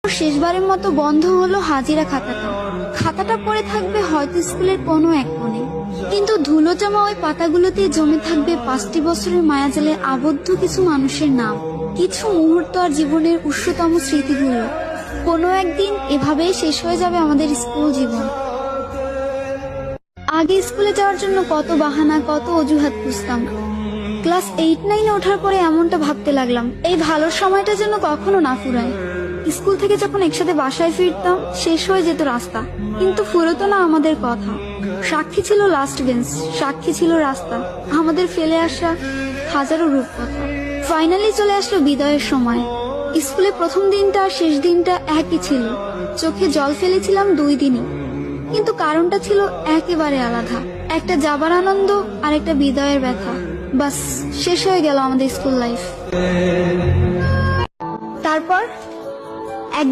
শেষবারের মতো বন্ধ হলো হাজিরা খাতাটা পড়ে থাকবে হয়তো স্কুলের কোনো এক কোণে, কিন্তু ধুলো জমা ওই পাতাগুলোতে জমে থাকবে 5টি বছরের মায়াজালে আবদ্ধ কিছু মানুষের নাম, কিছু মুহূর্ত আর জীবনের উষ্ণতম স্মৃতিগুলো। কোনো একদিন এভাবেই শেষ হয়ে যাবে আমাদের স্কুল জীবন। আগে স্কুলে যাওয়ার জন্য কত বাহানা, কত অজুহাত খুঁজতাম। ক্লাস 8-9-এ ওঠার পরে এমনটা ভাবতে লাগলাম, এই ভালো সময়টা যেন কখনো না ফুরায়। স্কুল থেকে যখন একসাথে বাসায় ফিরতাম, শেষ হয়ে যেত রাস্তা, কিন্তু ফুরতো না আমাদের কথা। সাক্ষী ছিল লাস্ট বেঞ্চ, সাক্ষী ছিল রাস্তা, আমাদের ফেলে আসা হাজারো রূপকথা। ফাইনালি চলে আসলো বিদায়ের সময়। স্কুলে প্রথম দিনটা আর শেষ দিনটা একই ছিল। চোখে জল ফেলেছিলাম 2 দিনই, কিন্তু কারণটা ছিল একেবারে আলাদা। একটা যাবার আনন্দ আর একটা বিদায়ের ব্যথা। বাস, শেষ হয়ে গেল আমাদের স্কুল লাইফ। তারপর একদিন